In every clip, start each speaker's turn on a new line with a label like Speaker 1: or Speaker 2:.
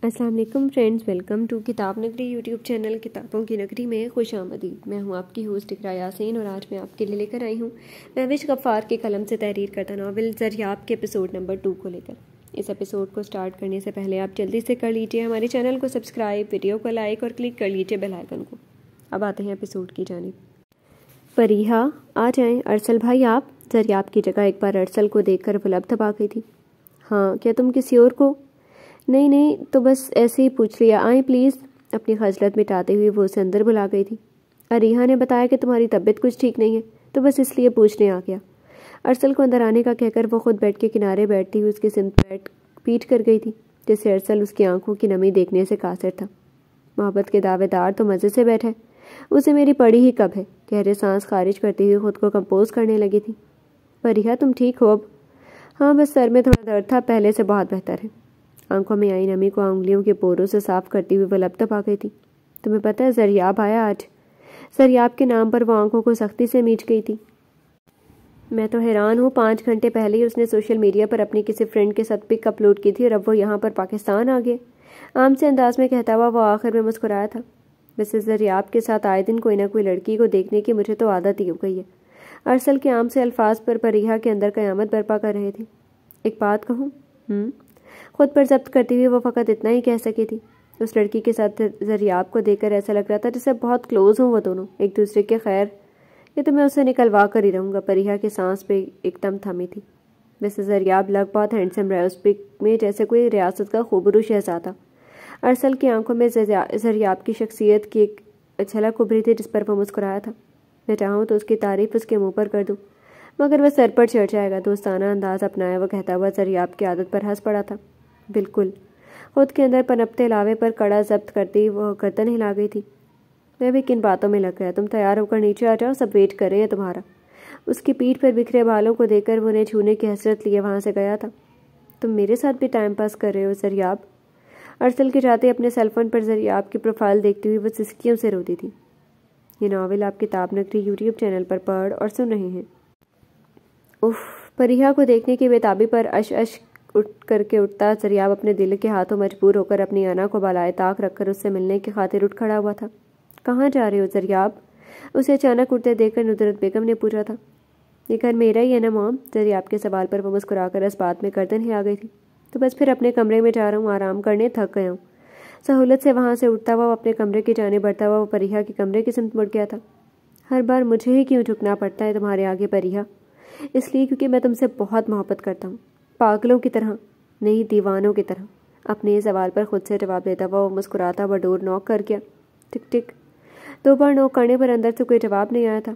Speaker 1: अस्सलाम वालेकुम friends, welcome to किताब नगरी यूट्यूब चैनल। किताबों की नगरी में खुश आमदीद। मैं हूं आपकी होस्ट इकरा यासीन और आज मैं आपके लिए लेकर आई हूं महविश गफ्फार के कलम से तहरीर करता नावल ज़रियाब के एपिसोड नंबर 2 को लेकर। इस एपिसोड को स्टार्ट करने से पहले आप जल्दी से कर लीजिए हमारे चैनल को सब्सक्राइब, वीडियो को लाइक और क्लिक कर लीजिए बेल आइकन को। अब आते हैं एपिसोड की जानिब। फरीहा आ जाएँ। अरसल भाई आप? ज़रियाब की जगह एक बार अरसल को देख कर वो लब दबा गई थी। हाँ, क्या तुम किसी और को? नहीं, तो बस ऐसे ही पूछ लिया। आए प्लीज़। अपनी खजलत मिटाते हुए वो उसे अंदर बुला गई थी। अरीहा ने बताया कि तुम्हारी तबीयत कुछ ठीक नहीं है, तो बस इसलिए पूछने आ गया। अरसल को अंदर आने का कहकर वो खुद बेड के किनारे बैठती हुई उसकी सिमत बैठ पीट कर गई थी, जैसे अरसल उसकी आंखों की नमी देखने से कासिर था। मोहब्बत के दावेदार तो मज़े से बैठे, उसे मेरी पड़ी ही कब है। गहरे सांस खारिज करती हुई खुद को कंपोज करने लगी थी। फरीहा तुम ठीक हो अब? हाँ, बस सर में थोड़ा दर्द था, पहले से बहुत बेहतर है। आंखों में आई नमी को उंगलियों के पोरों से साफ करती हुई वो लब दबा गई थी। तुम्हें पता है ज़रियाब आया आज? ज़रियाब के नाम पर वो आंखों को सख्ती से मींच गई थी। मैं तो हैरान हूँ, 5 घंटे पहले ही उसने सोशल मीडिया पर अपनी किसी फ्रेंड के साथ पिक अपलोड की थी और अब वो यहाँ पर पाकिस्तान आ गए। आम से अंदाज में कहता हुआ वो आखिर में मुस्कुराया था। वैसे ज़रियाब के साथ आए दिन कोई ना कोई लड़की को देखने की मुझे तो आदत ही हो गई है। अरसल के आम से अल्फाज पर फरीहा के अंदर क़यामत बर्पा कर रहे थे। एक बात कहूँ? खुद पर जब्त करती हुई वो फ़कत इतना ही कह सकी थी। उस लड़की के साथ ज़रियाब को देखकर ऐसा लग रहा था जैसे बहुत क्लोज हों वो दोनों एक दूसरे के। खैर, ये तो मैं उसे निकलवा कर ही रहूँगा। फरीहा की सांस पे एकदम थमी थी। वैसे ज़रियाब लग बहुत हैंडसम रहा उस पिक में, जैसे कोई रियासत का खूबरू शहज़ादा। अरसल की आंखों में ज़रियाब की शख्सियत की एक झलक उभरी थी जिस पर वो मुस्कुराया था। मैं चाहूँ तो उसकी तारीफ़ उसके मुँह पर कर दूँ, मगर वह सर पर चढ़ जाएगा। दोस्ताना अंदाज अपनाया वह कहता हुआ ज़रियाब की आदत पर हंस पड़ा था। बिल्कुल। खुद के अंदर पनपते लावे पर कड़ा जब्त करती वह गर्दन हिला गई थी। मैं भी किन बातों में लग गया। तुम तैयार होकर नीचे आ जाओ, सब वेट कर रहे हैं तुम्हारा। उसकी पीठ पर बिखरे बालों को देखकर वो उन्हें छूने की हसरत लिए वहां से गया था। तुम मेरे साथ भी टाइम पास कर रहे हो ज़रियाब? अरसल के जाते अपने सेलफोन पर ज़रियाब की प्रोफाइल देखती हुई वो सिसकियों से रोती थी। ये नावल आप किताब नगरी यूट्यूब चैनल पर पढ़ और सुन रहे हैं। उफ। फरीहा को देखने की बेताबी पर अश उठ करके उठता ज़रियाब अपने दिल के हाथों मजबूर होकर अपनी अना को बालाए ताक रखकर उससे मिलने की खातिर उठ खड़ा हुआ था। कहाँ जा रहे हो ज़रियाब? उसे अचानक उठते देखकर नुसरत बेगम ने पूछा था। ये घर मेरा ही है ना मॉम? ज़रियाब के सवाल पर वो मुस्कुराकर इस बात में गर्दन हिला गई थी। तो बस फिर अपने कमरे में जा रहा हूँ, आराम करने, थक गया हूँ। सहूलत से वहाँ से उठता हुआ अपने कमरे की जाने बढ़ता हुआ वो फरीहा के कमरे की सिमत मुड़ गया था। हर बार मुझे ही क्यों झुकना पड़ता है तुम्हारे आगे फरीहा? इसलिए क्योंकि मैं तुमसे बहुत मोहब्बत करता हूँ, पागलों की तरह नहीं, दीवानों की तरह। अपने सवाल पर खुद से जवाब देता हुआ वो मुस्कुराता हुआ डोर नॉक कर गया। टिक टिक। 2 बार नॉक करने पर अंदर से कोई जवाब नहीं आया था।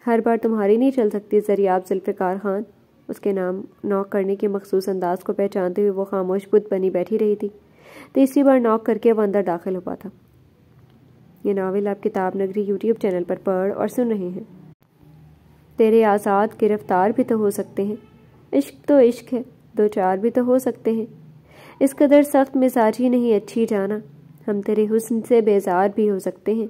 Speaker 1: हर बार तुम्हारी नहीं चल सकती ज़रियाब ज़ुल्फ़िकार खान। उसके नाम नॉक करने के मखसूस अंदाज को पहचानते हुए वो खामोश बुत बनी बैठी रही थी। 3री बार नॉक करके वो अंदर दाखिल हुआ था। ये नावल आप किताब नगरी यूट्यूब चैनल पर पढ़ और सुन रहे हैं। तेरे आज़ाद गिरफ्तार भी तो हो सकते हैं। इश्क तो इश्क है, 2-4 भी तो हो सकते हैं। इस कदर सख्त मिजाजी नहीं अच्छी जाना, हम तेरे हुस्न से बेजार भी हो सकते हैं।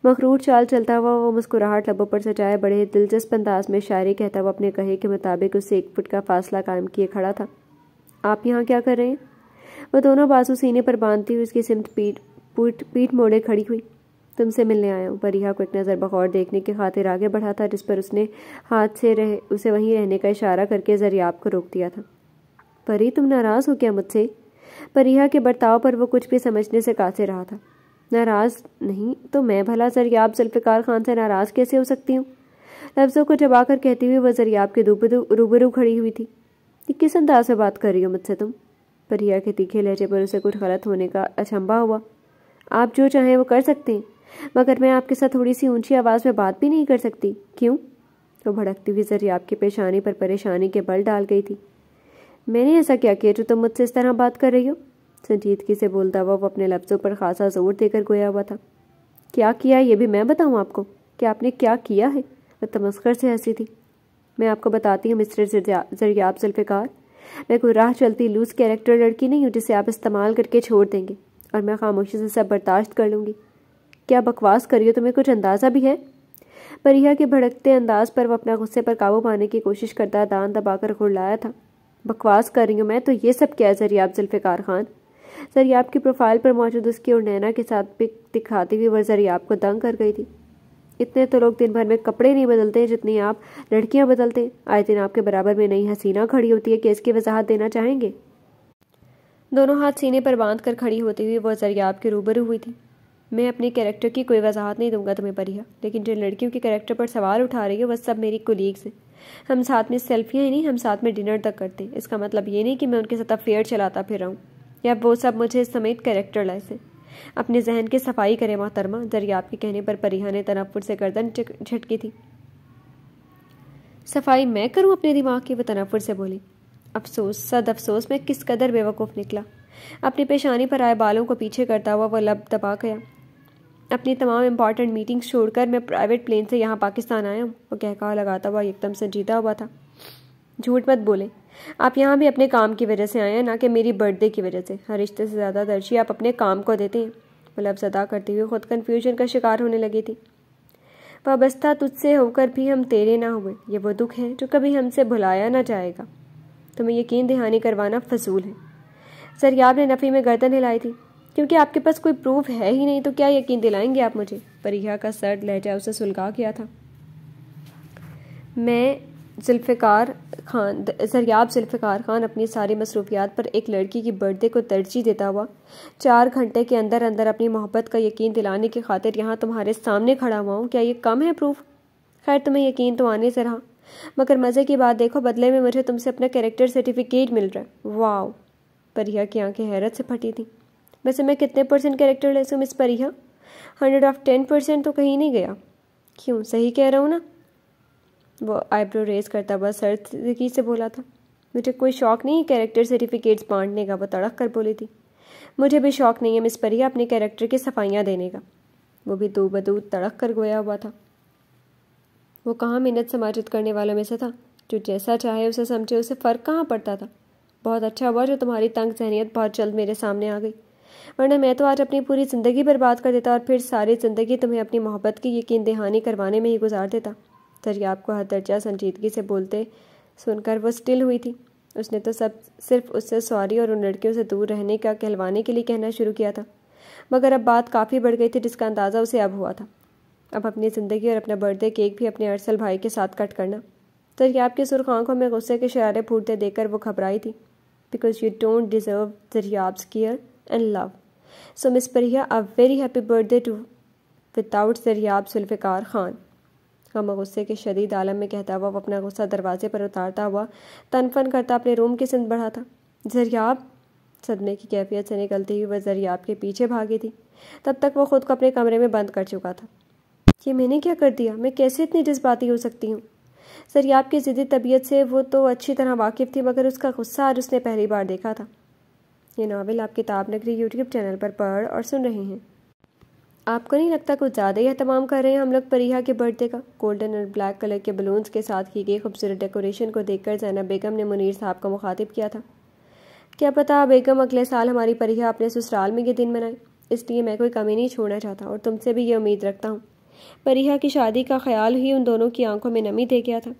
Speaker 1: मखरूर चाल चलता हुआ वो मुस्कुराहट लबों पर सजाए बड़े दिलचस्प अंदाज में शायरी कहता हुआ अपने कहे के मुताबिक उससे 1 फुट का फासला कायम किए खड़ा था। आप यहाँ क्या कर रहे हैं? वह दोनों बाजू सीने पर बांधती हुई उसकी सिमत पीठ मोड़े खड़ी हुई। तुमसे मिलने आया हूँ। फरीहा को एक नज़र बगौर देखने की खातिर आगे बढ़ा था, जिस पर उसने हाथ से उसे वहीं रहने का इशारा करके ज़रियाब को रोक दिया था। परी, तुम नाराज़ हो क्या मुझसे? फरीहा के बर्ताव पर वो कुछ भी समझने से कासिर रहा था। नाराज़ नहीं तो मैं भला ज़रियाब ज़ुल्फ़िकार खान से नाराज़ कैसे हो सकती हूँ? लफ्ज़ों को चबाकर कहती हुई वह ज़रियाब के रूबरू खड़ी हुई थी। किस अंदाज से बात कर रही हो मुझसे तुम? फरीहा के तीखे लहजे पर उसे कुछ गलत होने का अचंभा हुआ। आप जो चाहें वो कर सकते हैं, मगर मैं आपके साथ थोड़ी सी ऊंची आवाज़ में बात भी नहीं कर सकती। क्यों? वो भड़कती हुई ज़रियाब की पेशानी पर परेशानी के बल डाल गई थी। मैंने ऐसा क्या किया जो तुम मुझसे इस तरह बात कर रही हो? संजीदगी से बोलता हुआ वो अपने लफ्ज़ों पर खासा जोर देकर गोया हुआ था। क्या किया ये भी मैं बताऊँ आपको कि आपने क्या किया है? वह तमस्खर से हंसी थी। मैं आपको बताती हूँ मिस्टर ज़रियाब ज़ुल्फ़िकार, मैं कोई राह चलती लूज कैरेक्टर लड़की नहीं हूँ जिसे आप इस्तेमाल करके छोड़ देंगे और मैं खामोशी से सब बर्दाश्त कर लूँगी। क्या बकवास करियो, तुम्हें कुछ अंदाज़ा भी है? फरीहा के भड़कते अंदाज पर वह अपना गुस्से पर काबू पाने की कोशिश करता दांत दबाकर खुरलाया था। बकवास कर रही हूँ मैं तो ये सब क्या है ज़रियाब ज़ुल्फ़िकार खान? ज़रियाब की प्रोफाइल पर मौजूद उसकी और नैना के साथ पिक दिखाती हुई वह ज़रियाब को दंग कर गई थी। इतने तो लोग दिन भर में कपड़े नहीं बदलते जितनी आप लड़कियां बदलते। आए दिन आपके बराबर में नई हसीना खड़ी होती है कि इसकी वजाहत देना चाहेंगे? दोनों हाथ सीने पर बांध कर खड़ी होती हुई वह ज़रियाब के रूबरू हुई थी। मैं अपने कैरेक्टर की कोई वजाहत नहीं दूंगा तुम्हें परिया, लेकिन जिन लड़कियों के कैरेक्टर पर सवाल उठा रही है वह सब मेरी कोलीग्स हैं। हम साथ में सेल्फियाँ ही नहीं, हम साथ में डिनर तक करते। इसका मतलब ये नहीं कि मैं उनके साथ अफेयर चलाता फिर रहा हूँ या वो सब मुझे समेत कैरेक्टर लाइस है। अपने जहन की सफाई करे मोहतरमा। ज़रियाब के कहने पर परिया ने तनफ्फुर से गर्दन झटकी थी। सफाई मैं करूँ अपने दिमाग की? वो तनफ्फुर से बोली। अफसोस, सद अफसोस, मैं किस कदर बेवकूफ़ निकला। अपनी पेशानी पर आए बालों को पीछे करता हुआ वह लब दबा गया। अपनी तमाम इम्पॉर्टेंट मीटिंग्स छोड़कर मैं प्राइवेट प्लेन से यहाँ पाकिस्तान आया हूँ, वो कहका लगाता हुआ एकदम संजीदा हुआ था। झूठ मत बोले, आप यहाँ भी अपने काम की वजह से आए हैं, ना कि मेरी बर्थडे की वजह से। हर रिश्ते से ज़्यादा तरजीह आप अपने काम को देते हैं। वो लफ्ज़ अदा करते हुए खुद कन्फ्यूजन का शिकार होने लगी थी। वाबस्ता तुझसे होकर भी हम तेरे ना हुए, ये वो दुख है जो कभी हमसे भुलाया ना जाएगा। तुम्हें यकीन दहानी करवाना फजूल है। ज़रियाब ने नफ़ी में गर्दन हिलाई थी। क्योंकि आपके पास कोई प्रूफ है ही नहीं तो क्या यकीन दिलाएंगे आप मुझे? परिया का सर्द लहजा उसे सुलगा गया था। ज़रियाब जुल्फ़िकार खान अपनी सारी मसरूफियात पर एक लड़की की बर्थडे को तरजीह देता हुआ 4 घंटे के अंदर अंदर अपनी मोहब्बत का यकीन दिलाने की खातिर यहाँ तुम्हारे सामने खड़ा हुआ हूँ। क्या ये कम है प्रूफ? खैर, तुम्हें यकीन तो आने से रहा, मगर मज़े की बात देखो, बदले में मुझे तुमसे अपना कैरेक्टर सर्टिफिकेट मिल रहा है। वाह! परिया की आंखें हैरत से फटी थी। वैसे मैं कितने % कैरेक्टर लेस हूँ मिस परिया? 110% तो कहीं नहीं गया। क्यों, सही कह रहा हूँ ना? वो आईब्रो रेज करता हुआ सर्दगी से बोला था। मुझे कोई शौक नहीं है कैरेक्टर सर्टिफिकेट्स बांटने का, वो तड़क कर बोली थी। मुझे भी शौक नहीं है मिस परिया अपने कैरेक्टर की सफाइयाँ देने का। वो भी दो बदू तड़क कर गोया हुआ था। वो कहाँ मिन्नत समाजित करने वालों में से था, जो जैसा चाहे उसे समझे, उसे फ़र्क कहाँ पड़ता था। बहुत अच्छा हुआ जो तुम्हारी तंग जहनियत बहुत जल्द मेरे सामने आ गई, वरना मैं तो आज अपनी पूरी ज़िंदगी बर्बाद कर देता और फिर सारी ज़िंदगी तुम्हें अपनी मोहब्बत की यकीन दहानी करवाने में ही गुजार देता। ज़रियाब को हर दर्जा संजीदगी से बोलते सुनकर वो स्टिल हुई थी। उसने तो सब सिर्फ उससे सॉरी और उन लड़कियों से दूर रहने का कहलवाने के लिए कहना शुरू किया था, मगर अब बात काफ़ी बढ़ गई थी, जिसका अंदाज़ा उसे अब हुआ था। अब अपनी ज़िंदगी और अपना बर्थडे केक भी अपने अरसल भाई के साथ कट करना। ज़रियाब की सुर्ख आंखों में गुस्से के शरारे फूटते देखकर वो घबराई थी। Because you don't deserve Zaryab's care and love. So miss Pariya, a very happy birthday to without Zaryab Zulfiqar Khan. हम गुस्से के शदीद आलम में कहता हुआ वो अपना गुस्सा दरवाजे पर उतारता हुआ तनफन करता अपने रूम की सिंध बढ़ा था। ज़रियाब! सदमे की कैफियत से निकलती हुई वह ज़रियाब के पीछे भागी थी। तब तक वो खुद को अपने कमरे में बंद कर चुका था। ये मैंने क्या कर दिया? मैं कैसे इतनी जज्बाती हो सकती हूँ? ज़रियाब की ज़िद्दी तबीयत से वो तो अच्छी तरह वाकिफ़ थी, मगर उसका गुस्सा आज उसने पहली बार देखा था। ये नावल आप किताब नगरी यूट्यूब चैनल पर पढ़ और सुन रहे हैं। आपको नहीं लगता कुछ ज़्यादा ही एहतमाम कर रहे हैं हम लोग परिया के बर्थडे का? गोल्डन और ब्लैक कलर के बलून्स के साथ की गई खूबसूरत डेकोरेशन को देखकर ज़ैनब बेगम ने मुनीर साहब को मुखातिब किया था। क्या पता बेगम अगले साल हमारी परिया अपने ससुराल में ये दिन मनाए, इसलिए मैं कोई कमी नहीं छोड़ना चाहता और तुमसे भी ये उम्मीद रखता हूँ। परिया की शादी का ख्याल ही उन दोनों की आंखों में नमी दे गया था।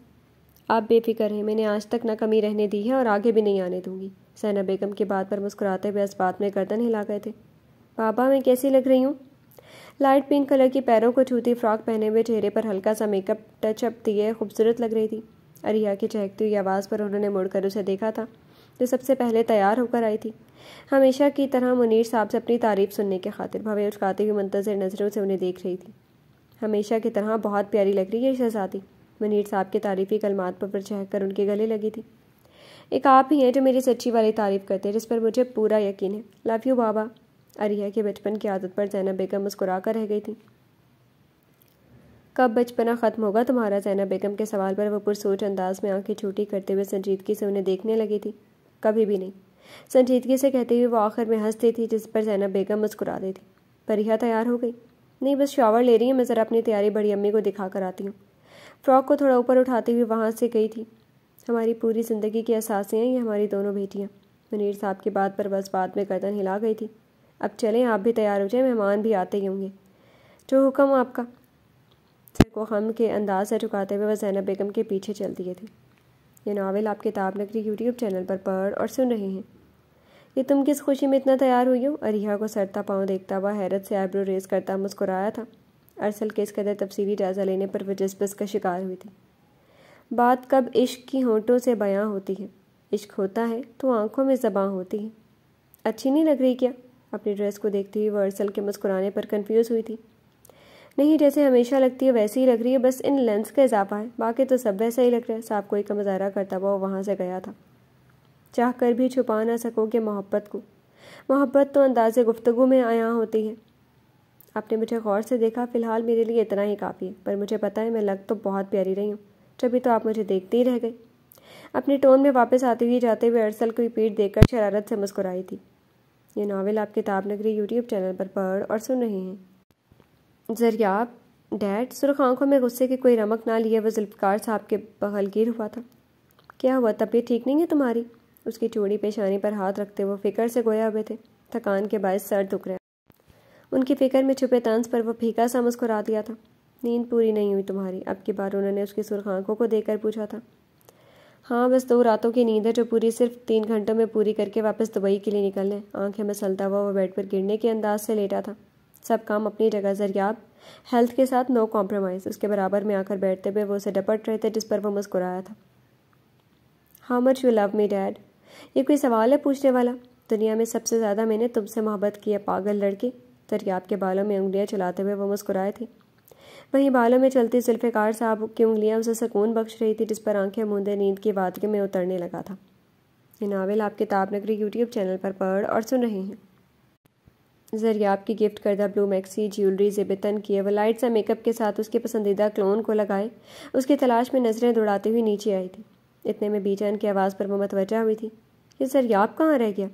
Speaker 1: आप बेफिक्र हैं, मैंने आज तक ना कमी रहने दी है और आगे भी नहीं आने दूंगी। ज़ैनब बेगम की बात पर मुस्कुराते हुए इस बात में गर्दन हिला गए थे। बाबा, मैं कैसी लग रही हूँ? लाइट पिंक कलर की पैरों को छूती फ्रॉक पहने हुए चेहरे पर हल्का सा मेकअप टचअप दिए खूबसूरत लग रही थी। अरिया की चहकती हुई आवाज़ पर उन्होंने मुड़कर उसे देखा था, जो सबसे पहले तैयार होकर आई थी। हमेशा की तरह मुनीर साहब से अपनी तारीफ सुनने के खातिर भवे उचकाती हुई मुंतज़िर नज़रों से उन्हें देख रही थी। हमेशा की तरह बहुत प्यारी लग रही है शहज़ादी। मुनीर साहब के तारीफ़ी कलमात पर चहक कर उनके गले लगी थी। एक आप ही हैं जो मेरी सच्ची वाली तारीफ़ करते हैं, जिस पर मुझे पूरा यकीन है। लव यू बाबा। अरिया के बचपन की आदत पर ज़ैनब बेगम मुस्कुरा कर रह गई थी। कब बचपना ख़त्म होगा तुम्हारा? ज़ैनब बेगम के सवाल पर वो पुरसोच अंदाज में आंखें छोटी करते हुए संजीदगी से उन्हें देखने लगी थी। कभी भी नहीं, संजीदगी से कहते हुए वो आखिर में हंसती थी, जिस पर ज़ैनब बेगम मुस्कुरा दी थी। परिया तैयार हो गई? नहीं, बस शावर ले रही है। मैं ज़रा अपनी तैयारी बड़ी अम्मी को दिखा कर आती हूँ। फ्रॉक को थोड़ा ऊपर उठाती हुई वहाँ से गई थी। हमारी पूरी ज़िंदगी की असासी हैं ये हमारी दोनों बेटियाँ। मुनीर साहब की बात पर बस बात में गर्दन हिला गई थी। अब चलें, आप भी तैयार हो जाए, मेहमान भी आते ही होंगे। जो हुक्म आपका। सिर को गम के अंदाज से झुकाते हुए वह ज़ैनब बेगम के पीछे चल दिए थे। ये नावल आप किताब नगरी यूट्यूब चैनल पर पढ़ और सुन रहे हैं। ये तुम किस खुशी में इतना तैयार हुई हो? अरिहा को सड़ता पाँव देखता हुआ हैरत से आईब्रो रेस करता मुस्कुराया था। अरसल के इस कदर तफसीली जायज़ा लेने पर वह जज्बस का शिकार हुई थी। बात कब इश्क की होंठों से बयां होती है। इश्क होता है तो आंखों में ज़बां होती है। अच्छी नहीं लग रही क्या? अपनी ड्रेस को देखती हुई वह अरसल के मुस्कुराने पर कंफ्यूज हुई थी। नहीं, जैसे हमेशा लगती है वैसे ही लग रही है, बस इन लेंस का इजाफा है, बाकी तो सब वैसा ही लग रहा है। साहब कोई का मुजाहरा करता हुआ वहाँ से गया था। चाह कर भी छुपा ना सकोगे मोहब्बत को। मोहब्बत तो अंदाज़े गुफ्तगू में आया होती है। आपने मुझे गौर से देखा, फ़िलहाल मेरे लिए इतना ही काफ़ी है, पर मुझे पता है मैं लग तो बहुत प्यारी रही हूँ, तभी तो आप मुझे देखते ही रह गए। अपनी टोन में वापस आते हुए जाते हुए अरसल को पीठ देकर शरारत से मुस्कुराई थी। ये नावल आप किताब नगरी यूट्यूब चैनल पर पढ़ और सुन रहे हैं। ज़रियाब डैड, सुर्ख आंखों में गुस्से की कोई रमक ना लिए वह जुल्फ़कार साहब के बगलगीर हुआ था। क्या हुआ, तबीयत ठीक नहीं है तुम्हारी? उसकी चूड़ी पेशानी पर हाथ रखते हुए फिक्र से गोया हुए थे। थकान के बायस सर दुख रहा। उनकी फिक्र में छुपे तंज पर वह फीका सा मुस्कुरा दिया था। नींद पूरी नहीं हुई तुम्हारी? अब की बार उन्होंने उसकी सुर्ख आंखों को देखकर पूछा था। हाँ, बस 2 रातों की नींद है जो पूरी सिर्फ 3 घंटों में पूरी करके वापस दुबई के लिए निकलने। आंखें मसलता हुआ वह बेड पर गिरने के अंदाज से लेटा था। सब काम अपनी जगह ज़रियाब, हेल्थ के साथ नो कॉम्प्रोमाइज़। उसके बराबर में आकर बैठते हुए वो उसे डपट रहे थे, जिस पर वह मुस्कुराया था। How much you love me dad? ये कोई सवाल है पूछने वाला? दुनिया में सबसे ज़्यादा मैंने तुमसे मोहब्बत की है, पागल लड़की। ज़रियाब के बालों में उंगलियां चलाते हुए वो मुस्कुराए थे। वहीं बालों में चलती जुल्फ़िकार साहब की उंगलियां उसे सुकून बख्श रही थी, जिस पर आंखें मूंदे नींद की वादगी में उतरने लगा था। ये नावल आप किताब नगरी यूट्यूब चैनल पर पढ़ और सुन रहे हैं। ज़रियाब की गिफ्ट करदा ब्लू मैक्सी ज्वेलरी ज़ेबतन किए वह लाइट सा मेकअप के साथ उसके पसंदीदा क्लोन को लगाए उसकी तलाश में नज़रें दौड़ाती हुई नीचे आई थी। इतने में बीजान की आवाज़ पर वो मतवज्जा हुई थी। ये ज़रियाब कहाँ रह गया?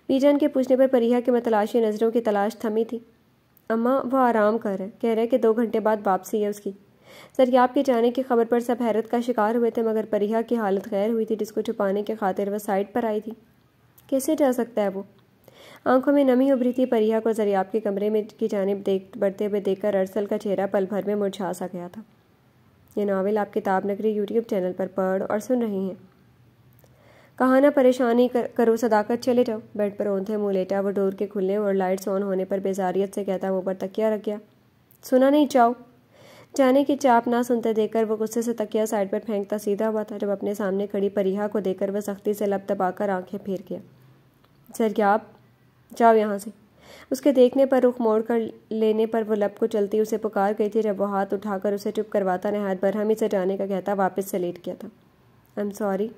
Speaker 1: बीजान के पूछने पर परिहा की मतलाशी नज़रों की तलाश थमी थी। अम्मा, वो आराम कर रहे, कह रहे कि 2 घंटे बाद वापसी है उसकी। ज़रियाब के जाने की खबर पर सब हैरत का शिकार हुए थे, मगर परिहा की हालत गैर हुई थी, जिसको छुपाने के खातिर वह साइड पर आई थी। कैसे जा सकता है वो? आंखों में नमी उभरी थी। परिहा को ज़रियाब के कमरे में की जानिब बढ़ते हुए देखकर अरसल का चेहरा पल भर में मुरझा सा गया था। ये नावल आप किताब नगरी यूट्यूब चैनल पर पढ़ और सुन रही हैं। कहा ना परेशानी करो सदाकत, चले जाओ। बेड पर औंधे मुँह लेटा वो डोर के खुलने और लाइट्स ऑन होने पर बेजारियत से कहता मुँह पर तकिया रख गया। सुना नहीं चाओ? जाने की चाप ना सुनते देखकर वो गुस्से से तकिया साइड पर फेंकता सीधा हुआ था, जब अपने सामने खड़ी परिहा को देखकर वह सख्ती से लब दबाकर आंखें फेर गया। ज़रियाब, जाओ यहाँ से। उसके देखने पर रुख मोड़ कर लेने पर वो लब को चलती उसे पुकार गई थी, जब वो हाथ उठाकर उसे चुप करवाता नहायत बरहमी से जाने का कहता वापस से लेट गया था। I am sorry.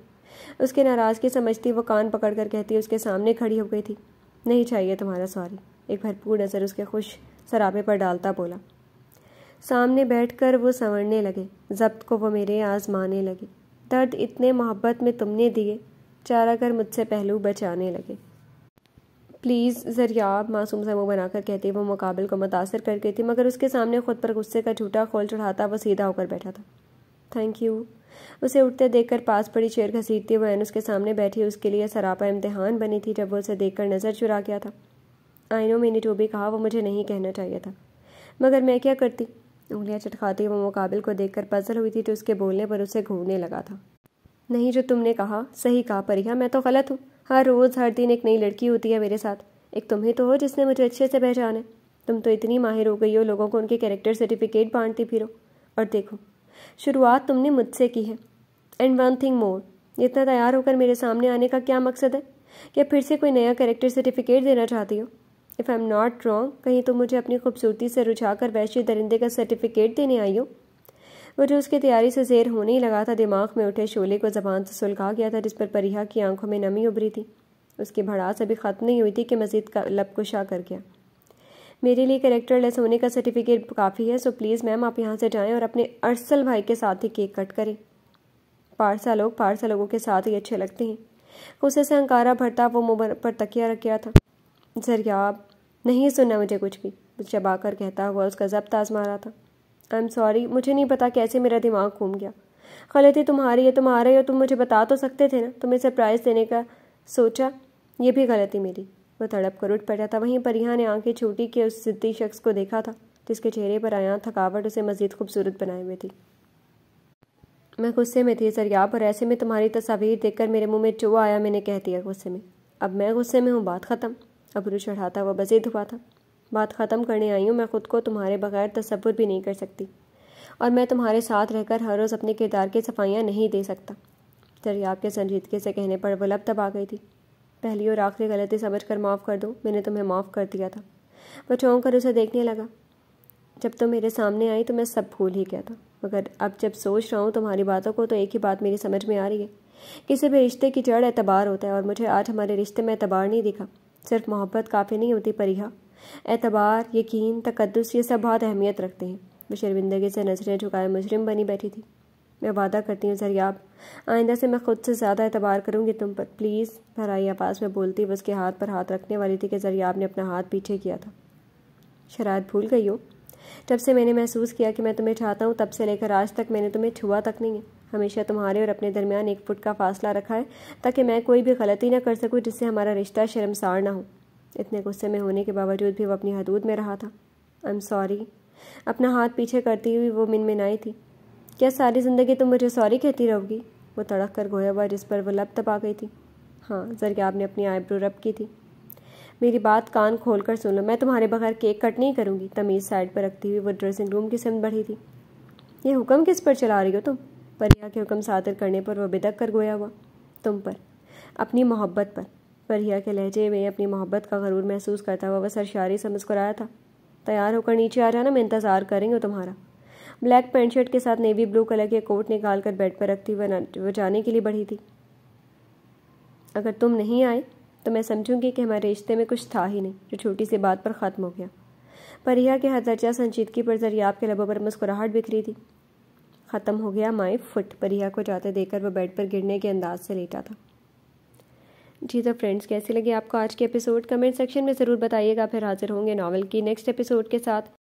Speaker 1: उसके नाराज़गी समझती वो कान पकड़कर कहती उसके सामने खड़ी हो गई थी। नहीं चाहिए तुम्हारा सॉरी। एक भरपूर नज़र उसके खुश सरापे पर डालता बोला। सामने बैठकर वो संवरने लगे। जब्त को वो मेरे आजमाने लगे। दर्द इतने मोहब्बत में तुमने दिए, चारा कर मुझसे पहलू बचाने लगे। प्लीज़ ज़रियाब, मासूम सा मुँह बनाकर कहती वो मुकाबिल को मुतासर कर गई थी, मगर उसके सामने खुद पर गुस्से का झूठा खोल चढ़ाता वो सीधा होकर बैठा था। Thank you. उसे उठते देखकर पास पड़ी चेयर घसीटती हुए उसके सामने बैठी उसके लिए सरापा इम्तिहान बनी थी, जब वो उसे देखकर नज़र चुरा गया था। आई नो मैंने जो भी कहा वो मुझे नहीं कहना चाहिए था, मगर मैं क्या करती? उंगलियां चटखाती वो मुकाबिल को देखकर पजल हुई थी, तो उसके बोलने पर उसे घूरने लगा था। नहीं, जो तुमने कहा सही कहा परिहा, मैं तो गलत हूँ। हर रोज़ हर दिन एक नई लड़की होती है मेरे साथ। एक तुम ही तो हो जिसने मुझे अच्छे से पहचाना है। तुम तो इतनी माहिर हो गई हो, लोगों को उनके कैरेक्टर सर्टिफिकेट बांटती फिरो। और देखो, शुरुआत तुमने मुझसे की है। एंड वन थिंग मोर, इतना तैयार होकर मेरे सामने आने का क्या मकसद है? क्या फिर से कोई नया कैरेक्टर सर्टिफिकेट देना चाहती हो? If I am not wrong, कहीं तुम मुझे अपनी खूबसूरती से रुझाकर वैश्य दरिंदे का सर्टिफिकेट देने आई हो? वो जो उसकी तैयारी से ज़ेर होने ही लगा था, दिमाग में उठे शोले को ज़बान से सुलगा गया था, जिस पर परिहा की आंखों में नमी उभरी थी। उसकी भड़ास अभी ख़त्म नहीं हुई थी कि मज़ीद का लब कुशा कर गया। मेरे लिए कैरेक्टर लेस होने का सर्टिफिकेट काफ़ी है, सो प्लीज़ मैम आप यहाँ से जाएं और अपने अरसल भाई के साथ ही केक कट करें। पारसा लोगों के साथ ही अच्छे लगते हैं। गुस्से से हंकारा भरता वो मुंह पर तकिया रख गया था। ज़रियाब, नहीं सुनना मुझे कुछ भी, चबाकर कहता हुआ उसका ज़ब्त आजमा रहा था। आई एम सॉरी, मुझे नहीं पता कैसे मेरा दिमाग घूम गया। गलती तुम्हारी है, तुम्हारे हो, तुम मुझे बता तो सकते थे ना। तुम्हें सरप्राइज़ देने का सोचा, ये भी गलती मेरी। वो तड़प कर उठ पड़ा था। वहीं परिहा ने आंखें छूटी कि उस जिद्दी शख्स को देखा था, जिसके चेहरे पर आया थकावट उसे मज़ीद खूबसूरत बनाए हुए थी। मैं गुस्से में थी ज़रियाब, और ऐसे में तुम्हारी तस्वीर देखकर मेरे मुंह में चो आया। मैंने कह दिया गुस्से में, अब मैं गुस्से में हूँ, बात ख़त्म। अबरू चढ़ाता हुआ मज़ीद हुआ था। बात ख़त्म करने आई हूँ, मैं ख़ुद को तुम्हारे बगैर तसव्वुर भी नहीं कर सकती, और मैं तुम्हारे साथ रहकर हर रोज़ अपने किरदार की सफाइयाँ नहीं दे सकता। दरियाब के संजीदगी से कहने पर वो लब तब आ गई थी। पहली और आखिरी गलती समझ कर माफ़ कर दो, मैंने तुम्हें माफ़ कर दिया था। वह चौंक कर उसे देखने लगा। जब तुम मेरे सामने आई तो मैं सब भूल ही गया था, मगर अब जब सोच रहा हूँ तुम्हारी बातों को तो एक ही बात मेरी समझ में आ रही है। किसी भी रिश्ते की जड़ एतबार होता है, और मुझे आज हमारे रिश्ते में एतबार नहीं दिखा। सिर्फ मोहब्बत काफ़ी नहीं होती परिहा, एतबार, यकीन, तकद्दुस, ये सब बहुत अहमियत रखते हैं। वो शर्मिंदगी से नजरें झुकाए मुजरिम बनी बैठी थी। मैं वादा करती हूँ ज़रियाब, आइंदा से मैं खुद से ज़्यादा एतबार करूँगी तुम पर, प्लीज़। भराई आवाज़ में बोलती वो उसके हाथ पर हाथ रखने वाली थी कि ज़रियाब ने अपना हाथ पीछे किया था। शरायद भूल गई हो, जब से मैंने महसूस किया कि मैं तुम्हें चाहता हूँ तब से लेकर आज तक मैंने तुम्हें छुआ तक नहीं है। हमेशा तुम्हारे और अपने दरमियान 1 फुट का फासला रखा है, ताकि मैं कोई भी गलती न कर सकूँ जिससे हमारा रिश्ता शर्मसार ना हो। इतने गुस्से में होने के बावजूद भी वो अपनी हदूद में रहा था। I am sorry. अपना हाथ पीछे करती हुई वो मिनमिनाई थी। क्या सारी ज़िंदगी तुम मुझे सॉरी कहती रहोगी? वो तड़क कर गोया हुआ जिस पर वो लब तब आ गई थी। हाँ, ज़रियाब ने अपनी आईब्रो रब की थी। मेरी बात कान खोल कर सुन लो, मैं तुम्हारे बगैर केक कट नहीं करूँगी। तमीज़ साइड पर रखती हुई वो ड्रेसिंग रूम की सिमत बढ़ी थी। ये हुक्म किस पर चला रही हो तुम? परिया के हुक्म सादर करने पर वह बिदक कर गोया हुआ। तुम पर, अपनी मोहब्बत पर। परिया के लहजे में अपनी मोहब्बत का गरूर महसूस करता हुआ वह सरशारी से मुस्कुराया था। तैयार होकर नीचे आ जाना, मैं इंतज़ार करेंगे तुम्हारा। ब्लैक पैंट शर्ट के साथ नेवी ब्लू कलर के कोट निकाल कर बेड पर रखती वह जाने के लिए बढ़ी थी। अगर तुम नहीं आए तो मैं समझूंगी कि हमारे रिश्ते में कुछ था ही नहीं, जो छोटी सी बात पर ख़त्म हो गया। परिया के हर दर्जा संजीदगी पर ज़रियाब के लबों पर मुस्कुराहट बिखरी थी। ख़त्म हो गया माई फुट, परिया को जाते देखकर वह बेड पर गिरने के अंदाज से लेटा था। जी तो फ्रेंड्स, कैसी लगी आपको आज के एपिसोड? कमेंट सेक्शन में ज़रूर बताइएगा। फिर हाजिर होंगे नॉवल की नेक्स्ट एपिसोड के साथ।